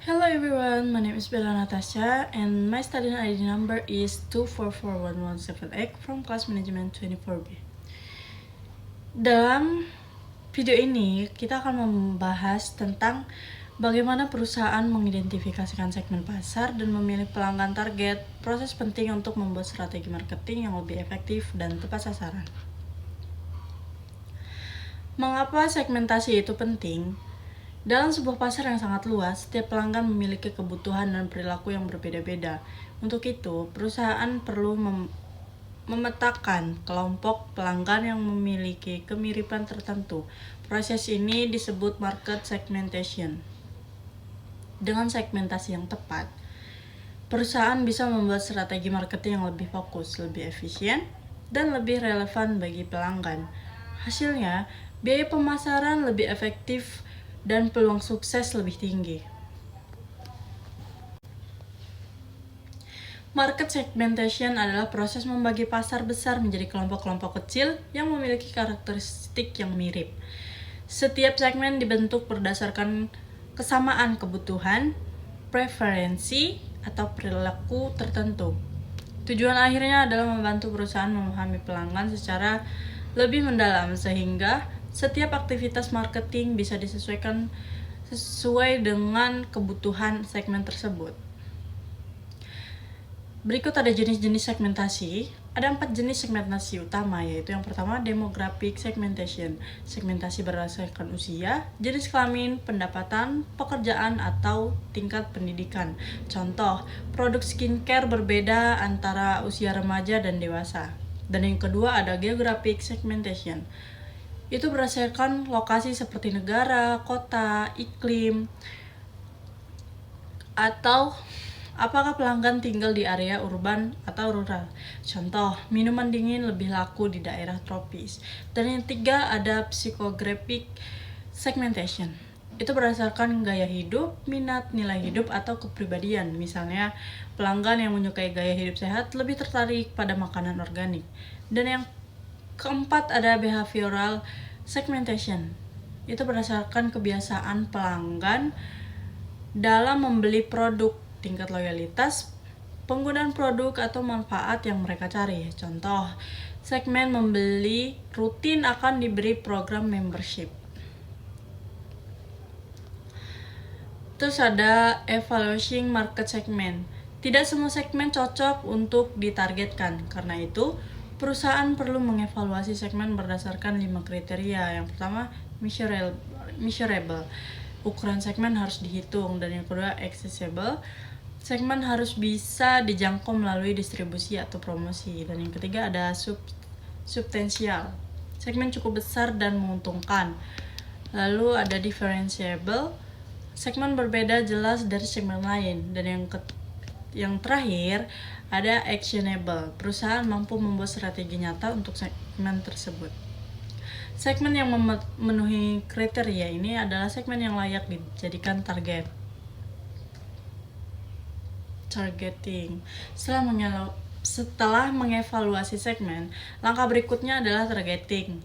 Hello everyone, my name is Bella Natasha and my student ID number is 2441178 from class management 24B. Dalam video ini kita akan membahas tentang bagaimana perusahaan mengidentifikasikan segmen pasar dan memilih pelanggan target, proses penting untuk membuat strategi marketing yang lebih efektif dan tepat sasaran. Mengapa segmentasi itu penting? Dalam sebuah pasar yang sangat luas, setiap pelanggan memiliki kebutuhan dan perilaku yang berbeda-beda. Untuk itu, perusahaan perlu memetakan kelompok pelanggan yang memiliki kemiripan tertentu. Proses ini disebut market segmentation. Dengan segmentasi yang tepat, perusahaan bisa membuat strategi marketing yang lebih fokus, lebih efisien, dan lebih relevan bagi pelanggan. Hasilnya, biaya pemasaran lebih efektif dan peluang sukses lebih tinggi. Market segmentation adalah proses membagi pasar besar menjadi kelompok-kelompok kecil yang memiliki karakteristik yang mirip. Setiap segmen dibentuk berdasarkan kesamaan kebutuhan, preferensi, atau perilaku tertentu. Tujuan akhirnya adalah membantu perusahaan memahami pelanggan secara lebih mendalam sehingga setiap aktivitas marketing bisa disesuaikan sesuai dengan kebutuhan segmen tersebut. Berikut ada jenis-jenis segmentasi. Ada 4 jenis segmentasi utama, yaitu yang pertama demographic segmentation, segmentasi berdasarkan usia, jenis kelamin, pendapatan, pekerjaan, atau tingkat pendidikan. Contoh, produk skincare berbeda antara usia remaja dan dewasa. Dan yang kedua ada geographic segmentation. Itu berdasarkan lokasi seperti negara, kota, iklim, atau apakah pelanggan tinggal di area urban atau rural. Contoh, minuman dingin lebih laku di daerah tropis. Dan yang ketiga ada psychographic segmentation. Itu berdasarkan gaya hidup, minat, nilai hidup, atau kepribadian. Misalnya, pelanggan yang menyukai gaya hidup sehat lebih tertarik pada makanan organik. Dan yang keempat ada behavioral segmentation. Itu berdasarkan kebiasaan pelanggan dalam membeli produk, tingkat loyalitas, penggunaan produk atau manfaat yang mereka cari. Contoh, segmen membeli rutin akan diberi program membership. Terus ada evaluating market segment. Tidak semua segmen cocok untuk ditargetkan. Karena itu, perusahaan perlu mengevaluasi segmen berdasarkan 5 kriteria. Yang pertama, measurable. Ukuran segmen harus dihitung. Dan yang kedua, accessible. Segmen harus bisa dijangkau melalui distribusi atau promosi. Dan yang ketiga ada substansial. Segmen cukup besar dan menguntungkan. Lalu ada differentiable. Segmen berbeda jelas dari segmen lain. Dan yang terakhir ada actionable. Perusahaan mampu membuat strategi nyata untuk segmen tersebut. Segmen yang memenuhi kriteria ini adalah segmen yang layak dijadikan targeting. Setelah mengevaluasi segmen, langkah berikutnya adalah targeting.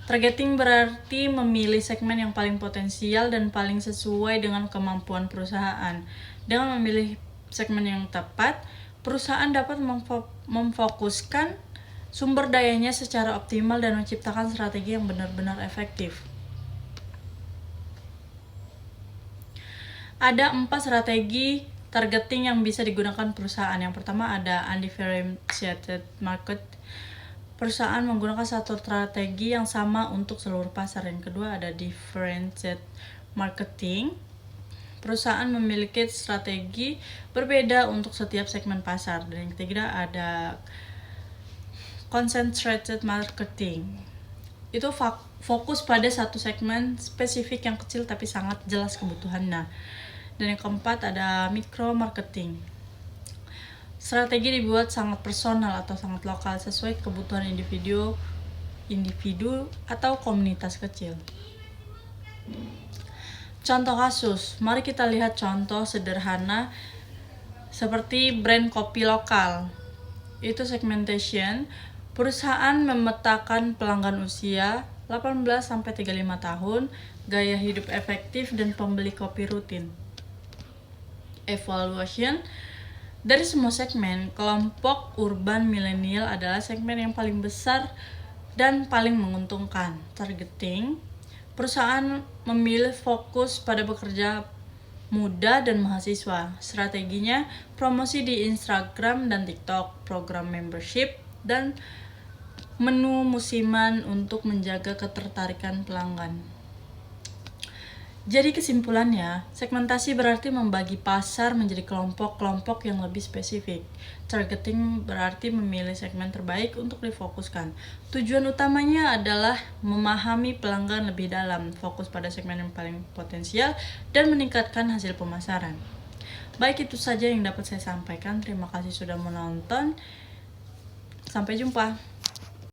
Targeting berarti memilih segmen yang paling potensial dan paling sesuai dengan kemampuan perusahaan. Dengan memilih segmen yang tepat, perusahaan dapat memfokuskan sumber dayanya secara optimal dan menciptakan strategi yang benar-benar efektif. Ada 4 strategi targeting yang bisa digunakan perusahaan. Yang pertama ada undifferentiated market. Perusahaan menggunakan satu strategi yang sama untuk seluruh pasar. Yang kedua ada differentiated marketing. Perusahaan memiliki strategi berbeda untuk setiap segmen pasar. Dan yang ketiga ada concentrated marketing. Itu fokus pada satu segmen spesifik yang kecil tapi sangat jelas kebutuhannya. Dan yang keempat ada micro marketing. Strategi dibuat sangat personal atau sangat lokal sesuai kebutuhan individu atau komunitas kecil. Contoh kasus, mari kita lihat contoh sederhana seperti brand kopi lokal. Itu segmentation. Perusahaan memetakan pelanggan usia 18-35 tahun, gaya hidup efektif, dan pembeli kopi rutin. Evaluation. Dari semua segmen, kelompok urban milenial adalah segmen yang paling besar dan paling menguntungkan. Targeting, perusahaan memilih fokus pada pekerja muda dan mahasiswa. Strateginya, promosi di Instagram dan TikTok, program membership, dan menu musiman untuk menjaga ketertarikan pelanggan. Jadi kesimpulannya, segmentasi berarti membagi pasar menjadi kelompok-kelompok yang lebih spesifik. Targeting berarti memilih segmen terbaik untuk difokuskan. Tujuan utamanya adalah memahami pelanggan lebih dalam, fokus pada segmen yang paling potensial, dan meningkatkan hasil pemasaran. Baik, itu saja yang dapat saya sampaikan. Terima kasih sudah menonton. Sampai jumpa.